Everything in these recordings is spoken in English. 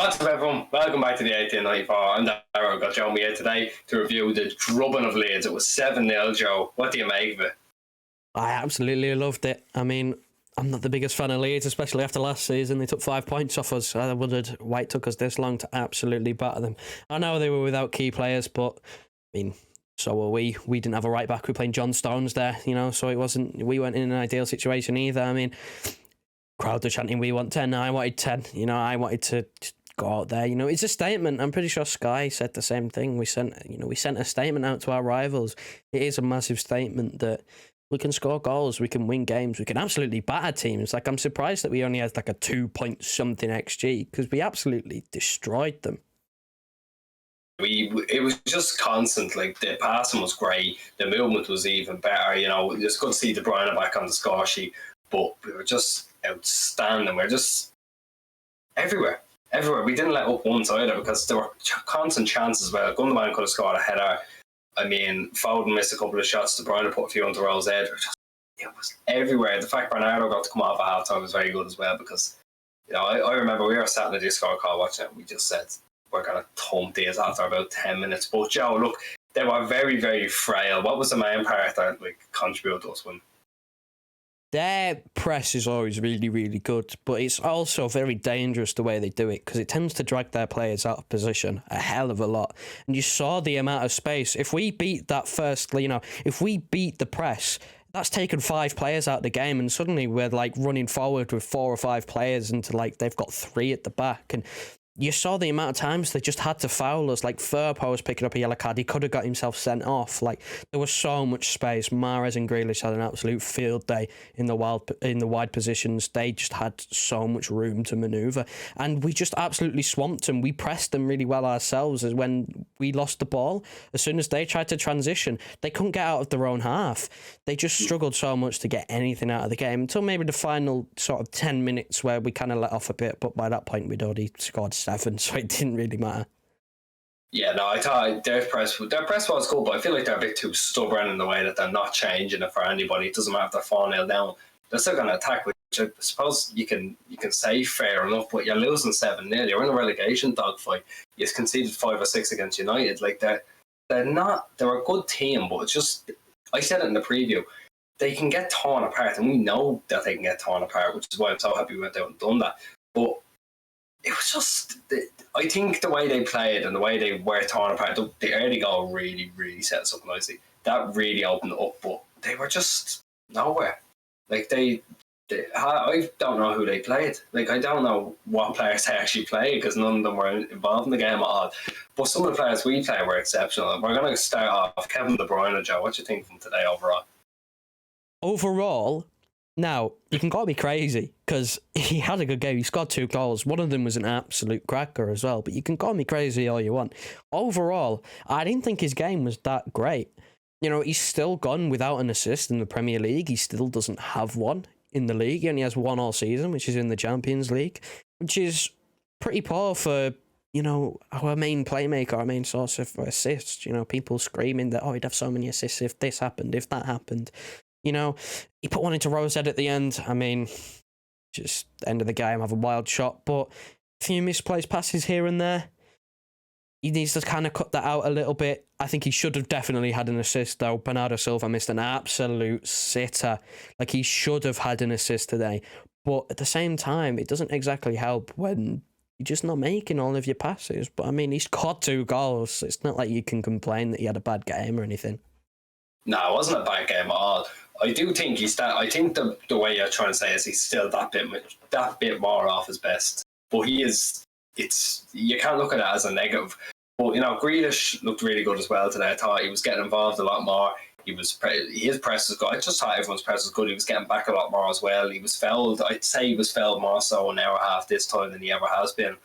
What's up, everyone? Welcome back to the 1894. I'm Darrow. Got Joe here today to review the drubbing of Leeds. It was 7-0, Joe. What do you make of it? I absolutely loved it. I mean, I'm not the biggest fan of Leeds, especially after last season. They took 5 points off us. I wondered why it took us this long to absolutely batter them. I know they were without key players, but I mean, so were we. We didn't have a right back. We were playing John Stones there, so we weren't in an ideal situation either. I mean, crowd were chanting, "We want 10." I wanted 10. I wanted to go out there. It's a statement. I'm pretty sure Sky said the same thing. We sent a statement out to our rivals. It is a massive statement that we can score goals, we can win games, we can absolutely batter teams. Like, I'm surprised that we only had like a 2-point-something XG, because we absolutely destroyed them. It was just constant. Like, the passing was great, the movement was even better. It's good to see De Bruyne back on the score sheet, but we were just outstanding. We were just everywhere. We didn't let up once either, because there were constant chances where Gundogan could have scored a header. I mean, Foden missed a couple of shots. De Bruyne put a few into Rowe's head. It was everywhere. The fact Bernardo got to come off at half-time was very good as well, because I remember we were sat in the Discord call watching it. We just said we're going to thump these after about 10 minutes. But Joe, look, they were very, very frail. What was the main part that contributed to us winning? Their press is always really, really good, but it's also very dangerous the way they do it, because it tends to drag their players out of position a hell of a lot. And you saw the amount of space. If we beat that first, if we beat the press, that's taken 5 players out of the game, and suddenly we're running forward with 4 or 5 players into they've got 3 at the back. And you saw the amount of times they just had to foul us. Like, Firpo was picking up a yellow card. He could have got himself sent off. There was so much space. Mahrez and Grealish had an absolute field day in the wide positions. They just had so much room to manoeuvre. And we just absolutely swamped them. We pressed them really well ourselves. As when we lost the ball, as soon as they tried to transition, they couldn't get out of their own half. They just struggled so much to get anything out of the game, until maybe the final sort of 10 minutes where we kind of let off a bit. But by that point, we'd already scored 7, so it didn't really matter. Yeah, no, I thought their press was good, but I feel like they're a bit too stubborn in the way that they're not changing it for anybody. It doesn't matter if they're 4-0 down. They're still going to attack, which I suppose you can say fair enough, but you're losing 7-0. You're in a relegation dogfight. You conceded 5 or 6 against United. They're a good team, but it's just, I said it in the preview, they can get torn apart, and we know that they can get torn apart, which is why I'm so happy we went out and done that. But it was just, I think the way they played and the way they were torn apart, the early goal really, really set us up nicely. That really opened it up, but they were just nowhere. I don't know who they played. I don't know what players they actually played, because none of them were involved in the game at all. But some of the players we played were exceptional. We're going to start off Kevin De Bruyne. Joe, what do you think of him today overall? Overall, now, you can call me crazy, because he had a good game. He scored 2 goals. One of them was an absolute cracker as well. But you can call me crazy all you want. Overall, I didn't think his game was that great. He's still gone without an assist in the Premier League. He still doesn't have one in the league. He only has 1 all season, which is in the Champions League, which is pretty poor for, our main playmaker, our main source of assists. People screaming that, he'd have so many assists if this happened, if that happened. He put one into Rowe's head at the end. I mean, just end of the game, have a wild shot, but a few misplaced passes here and there. He needs to kind of cut that out a little bit. I think he should have definitely had an assist, though. Bernardo Silva missed an absolute sitter. He should have had an assist today. But at the same time, it doesn't exactly help when you're just not making all of your passes. But I mean, he's scored 2 goals. It's not like you can complain that he had a bad game or anything. No, it wasn't a bad game at all. I do think I think the way you're trying to say is he's still that bit more off his best. But he is. You can't look at it as a negative. But Grealish looked really good as well today. I thought he was getting involved a lot more. His press was good. I just thought everyone's press was good. He was getting back a lot more as well. He was fouled. I'd say he was fouled more so an hour and a half this time than he ever has been.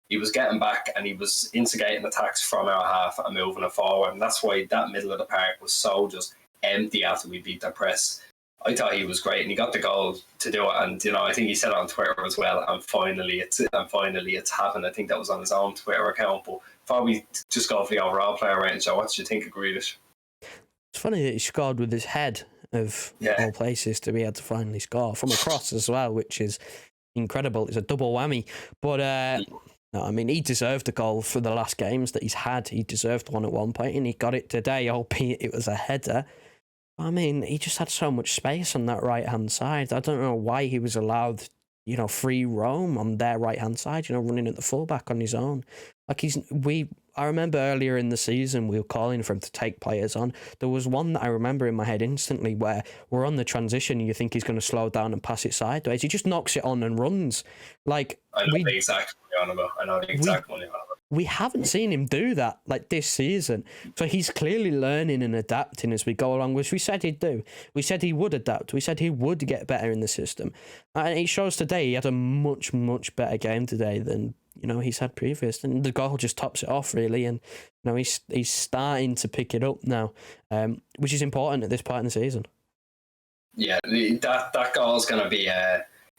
He was getting back and he was instigating attacks from our half and moving it forward. And that's why that middle of the park was so just empty after we beat their press. I thought he was great, and he got the goal to do it. And I think he said it on Twitter as well. And finally, it's happened. I think that was on his own Twitter account. But before we just go for the overall player rating, Joe, what did you think of Grealish? It's funny that he scored with his head of all places to be able to finally score from a cross as well, which is incredible. It's a double whammy. But No, I mean, he deserved a goal for the last games that he's had. He deserved one at one point, and he got it today, albeit it was a header. I mean, he just had so much space on that right-hand side. I don't know why he was allowed, free roam on their right-hand side, running at the fullback on his own. Like, I remember earlier in the season, we were calling for him to take players on. There was one that I remember in my head instantly where we're on the transition and you think he's going to slow down and pass it sideways. He just knocks it on and runs. Like, I know the exact one you're on about. I know the exact one you're on about. We haven't seen him do that this season. So he's clearly learning and adapting as we go along, which we said he'd do. We said he would adapt. We said he would get better in the system. And it shows today he had a much, much better game today than, he's had previous. And the goal just tops it off, really. And, he's starting to pick it up now, which is important at this part in the season. Yeah, that goal is going to be...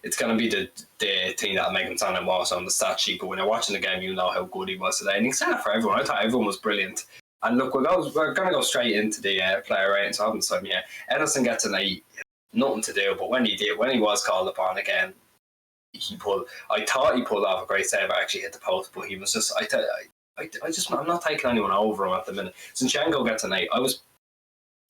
it's going to be the thing that'll make him stand out more on the stat sheet. But when you're watching the game, you know how good he was today. And he's done it for everyone. I thought everyone was brilliant. And look, we're going to go straight into the player ratings. So I haven't said yet. Edison gets an 8. Nothing to do. But when he was called upon again, I thought he pulled off a great save. I actually hit the post, but he was just... I'm not taking anyone over him at the minute. Zinchenko gets an 8.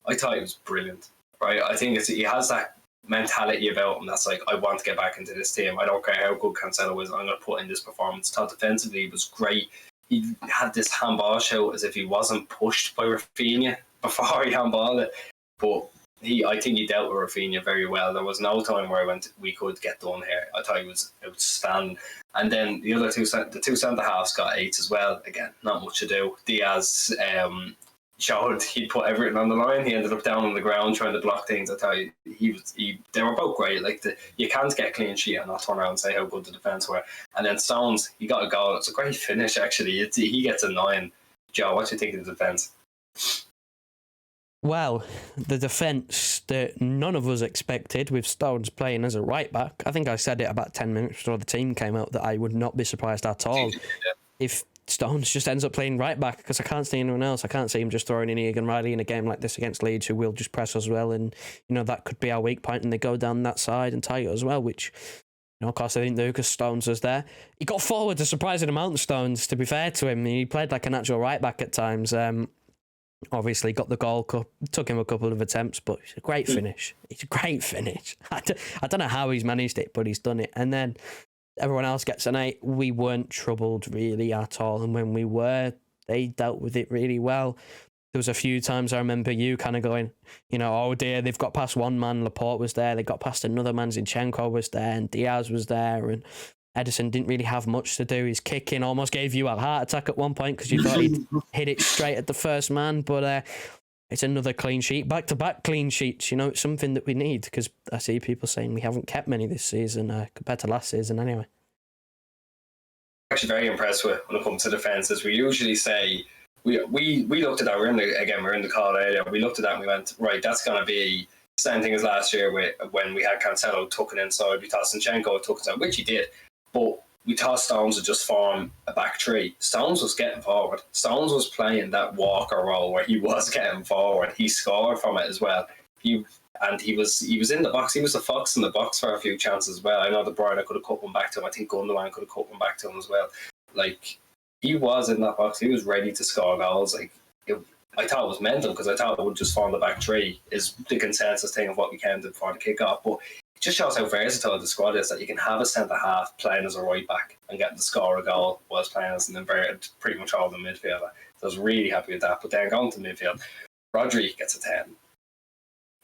I thought he was brilliant. Right? I think he has that mentality about him that's like, I want to get back into this team. I don't care how good Cancelo is, I'm going to put in this performance. Thought defensively he was great. He had this handball shout as if he wasn't pushed by Rafinha before he handballed it. But I think he dealt with Rafinha very well. There was no time where we could get done here. I thought he was outstanding. And then the other two centre halves got 8s as well. Again, not much to do. Diaz showed he'd put everything on the line. He ended up down on the ground trying to block things. I tell you, they were both great. Like, you can't get a clean sheet and not turn around and say how good the defence were. And then Stones, he got a goal. It's a great finish, actually. He gets a 9. Joe, what do you think of the defence? Well, the defence that none of us expected, with Stones playing as a right back. I think I said it about 10 minutes before the team came out that I would not be surprised at all if Stones just ends up playing right back, because I can't see anyone else. I can't see him just throwing in Egan Riley in a game like this against Leeds, who will just press as well, and that could be our weak point, and they go down that side and tie it as well, which of course they didn't do because Stones was there. He got forward a surprising amount of Stones, to be fair to him. He played like a natural right back at times. Obviously got the goal, took him a couple of attempts, but it's a great finish. It's a great finish. I don't know how he's managed it, but he's done it. And then everyone else gets an 8. We weren't troubled really at all. And when we were, they dealt with it really well. There was a few times I remember you kind of going, oh dear, they've got past one man. Laporte was there. They got past another man. Zinchenko was there and Diaz was there. And Edison didn't really have much to do. His kicking almost gave you a heart attack at one point because you thought he'd hit it straight at the first man. But it's another clean sheet. Back-to-back clean sheets. It's something that we need, because I see people saying we haven't kept many this season compared to last season anyway. Actually very impressed with when it comes to defences. We usually say, we looked at that, we're in the call earlier, we looked at that and we went, right, that's going to be the same thing as last year when we had Cancelo tucking inside. We thought Zinchenko took inside, which he did. But we thought Stones would just form a back three. Stones was getting forward. Stones was playing that Walker role where he was getting forward. He scored from it as well. He was in the box. He was the fox in the box for a few chances as well. I know De Bruyne could have cut one back to him. I think Gundogan could have cut one back to him as well. Like, he was in that box. He was ready to score goals. I thought it was mental, because I thought it would just form the back three is the consensus thing of what we can do before the kick-off. But it just shows how versatile the squad is, that you can have a centre-half playing as a right-back and getting to score a goal whilst playing as an inverted, pretty much all the midfielder. So I was really happy with that. But then going to midfield, Rodri gets a 10.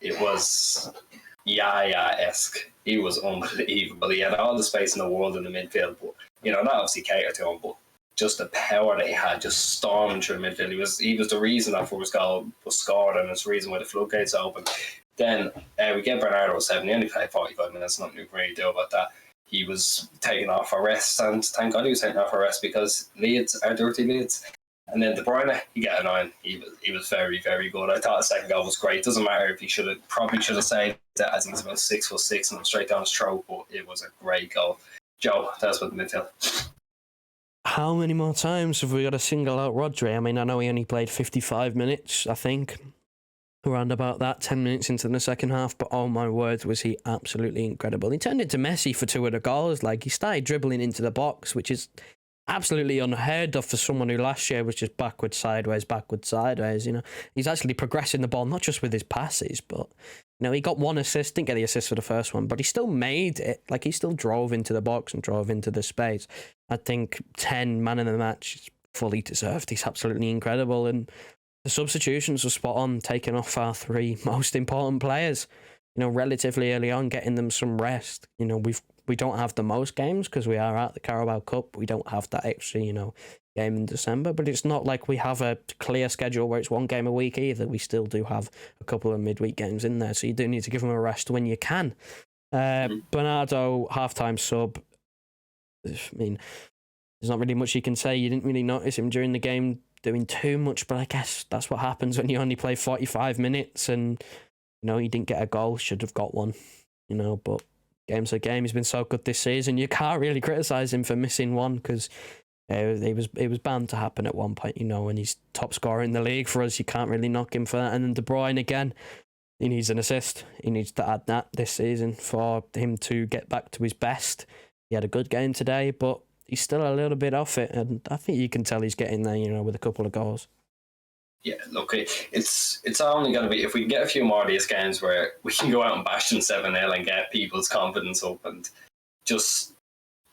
It was Yaya-esque. He was unbelievable. He had all the space in the world in the midfield, but not obviously cater to him, but just the power that he had, just storming through the midfield. He was the reason that first goal was scored, and it's the reason why the floodgates open. Then we get Bernardo 7. He only played 45 minutes. Nothing you can really do about that. He was taken off for rest, and thank God he was taken off for rest, because Leeds are dirty Leeds. And then De Bruyne, he got a 9. He was very, very good. I thought the second goal was great. Doesn't matter if he should have saved that. I think it's about 6'6" and straight down his throat, but it was a great goal. Joe, tell us about the midfield. How many more times have we got to single out Rodri? I mean, I know he only played 55 minutes, I think, around about that, 10 minutes into the second half, but oh my word, was he absolutely incredible. He turned into Messi for 2 of the goals. Like, he started dribbling into the box, which is absolutely unheard of for someone who last year was just backwards, sideways, backwards, sideways. You know, he's actually progressing the ball, not just with his passes, but he got one assist, didn't get the assist for the first one, but he still made it. Like, he still drove into the box and drove into the space. I think 10 man of the match is fully deserved. He's absolutely incredible, and the substitutions were spot on, taking off our 3 most important players. Relatively early on, getting them some rest. We don't have the most games because we are at the Carabao Cup. We don't have that extra, game in December. But it's not like we have a clear schedule where it's 1 game a week either. We still do have a couple of midweek games in there. So you do need to give them a rest when you can. Bernardo, halftime sub. I mean, there's not really much you can say. You didn't really notice him during the game doing too much, but I guess that's what happens when you only play 45 minutes and, he didn't get a goal, should have got one, but game's a game. He's been so good this season. You can't really criticise him for missing one because it was bound to happen at one point, when he's top scorer in the league for us. You can't really knock him for that. And then De Bruyne again, he needs an assist. He needs to add that this season for him to get back to his best. He had a good game today, but he's still a little bit off it, and I think you can tell he's getting there, with a couple of goals. Yeah, look, it's only going to be if we can get a few more of these games where we can go out and bash them 7-0 and get people's confidence up, and just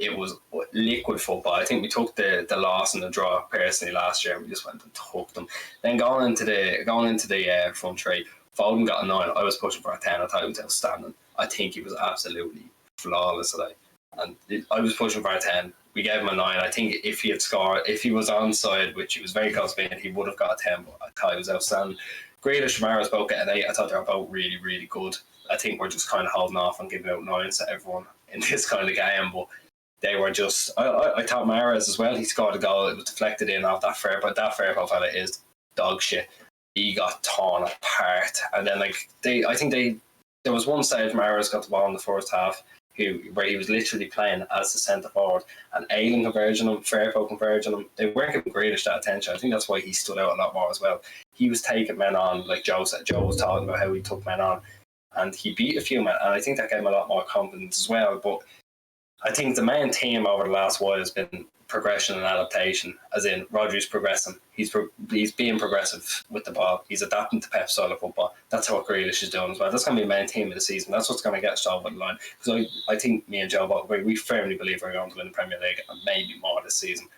it was liquid football. I think we took the loss and the draw personally last year, and we just went and took them. Then going into the front three, Foden got a 9. I was pushing for a 10. I thought he was outstanding. I think he was absolutely flawless today, and I was pushing for a 10. We gave him a 9. I think if he had scored, if he was onside, which he was very close to being, he would have got a 10, but I thought he was outstanding. Grealish and Mahrez both get an 8. I thought they were both really, really good. I think we're just kind of holding off on giving out 9s to everyone in this kind of game, but they were just... I thought Mahrez as well, he scored a goal. It was deflected in off that fair, but that fair fella is dog shit. He got torn apart. And then, there was one stage Mahrez got the ball in the first half, where he was literally playing as the centre forward, and Ailing converging him, Fairpo converging him. They weren't giving Grealish that attention. I think that's why he stood out a lot more as well. He was taking men on, like Joe said. Joe was talking about how he took men on, and he beat a few men, and I think that gave him a lot more confidence as well. But I think the main theme over the last while has been progression and adaptation, as in Rodri's progressing. He's being progressive with the ball. He's adapting to Pep's style of football. That's what Grealish is doing as well. That's going to be the main theme of the season. That's what's going to get us over the line. Because I think me and Joe both agree, we firmly believe we're going to win the Premier League and maybe more this season,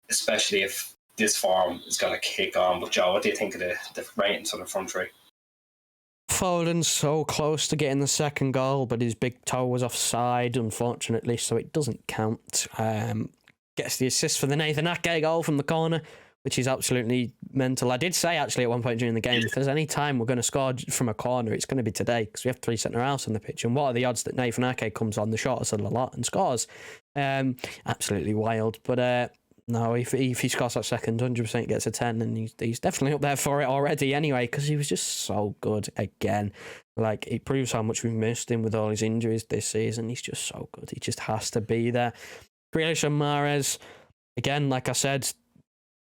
especially if this form is going to kick on. But Joe, what do you think of the ratings for the front three? Foden's so close to getting the second goal, but his big toe was offside, unfortunately, so it doesn't count. Gets the assist for the Nathan Ake goal from the corner, which is absolutely mental. I did say actually at one point during the game, if there's any time we're going to score from a corner, it's going to be today, because we have 3 centre-halves on the pitch, and what are the odds that Nathan Ake comes on the shortest of the lot and scores? Absolutely wild. But no, if he scores that second, 100% gets a 10, and he's definitely up there for it already anyway, because he was just so good again. Like, it proves how much we've missed him with all his injuries this season. He's just so good. He just has to be there. Grealish and Mahrez, again, like I said,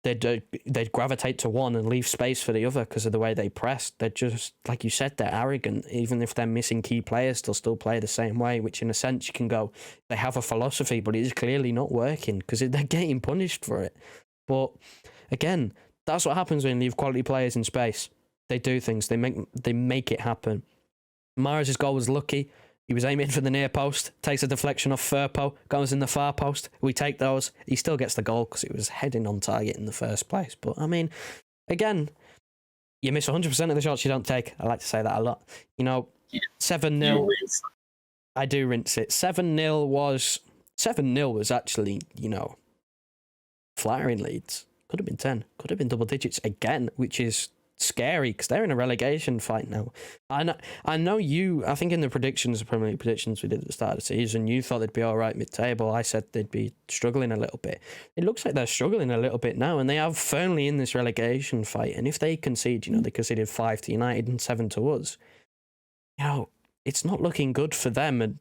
they'd gravitate to one and leave space for the other because of the way they press. They're just, like you said, they're arrogant. Even if they're missing key players, they'll still play the same way, which in a sense you can go, they have a philosophy, but it is clearly not working because they're getting punished for it. But again, that's what happens when you leave quality players in space. They do things. They make it happen. Mahrez's goal was lucky. He was aiming for the near post, takes a deflection off Firpo, goes in the far post. We take those. He still gets the goal because it was heading on target in the first place. But, I mean, again, you miss 100% of the shots you don't take. I like to say that a lot. 7-0. I do rinse it. 7-0 was actually, flattering Leeds. Could have been 10. Could have been double digits again, which is scary because they're in a relegation fight now. I know you, I think in the Premier League predictions we did at the start of the season, you thought they'd be all right mid-table. I said they'd be struggling a little bit. It looks like they're struggling a little bit now, and they are firmly in this relegation fight. And if they concede, they conceded 5 to United and 7 to us, it's not looking good for them. And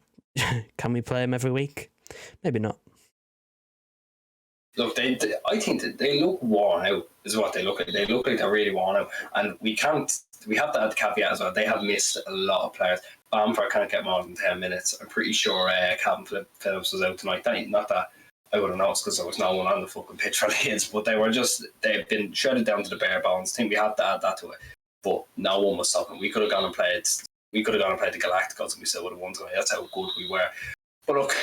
can we play them every week? Maybe not. Look, I think that they look worn out, is what they look like. They look like they're really worn out. And we have to add the caveat as well. They have missed a lot of players. Bamford can't get more than 10 minutes. I'm pretty sure Calvin Phillips was out tonight. Not that I would have noticed because there was no one on the fucking pitch for Leeds, but they've been shredded down to the bare bones. I think we had to add that to it, but no one was stopping. We could have gone and played the Galacticos and we still would have won tonight. That's how good we were. But look,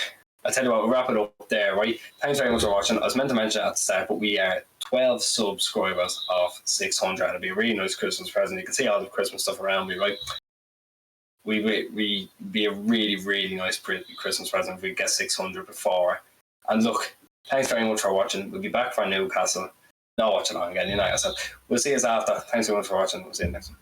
I tell you what, we'll wrap it up there, right? Thanks very much for watching. I was meant to mention at the start, but we are 12 subscribers off 600, and it'll be a really nice Christmas present. You can see all the Christmas stuff around me, right? We be a really, really nice Christmas present if we get 600 before. And look, thanks very much for watching. We'll be back for Newcastle. Not watching on again, you know yourself. We'll see you after. Thanks very much for watching. We'll see you next time.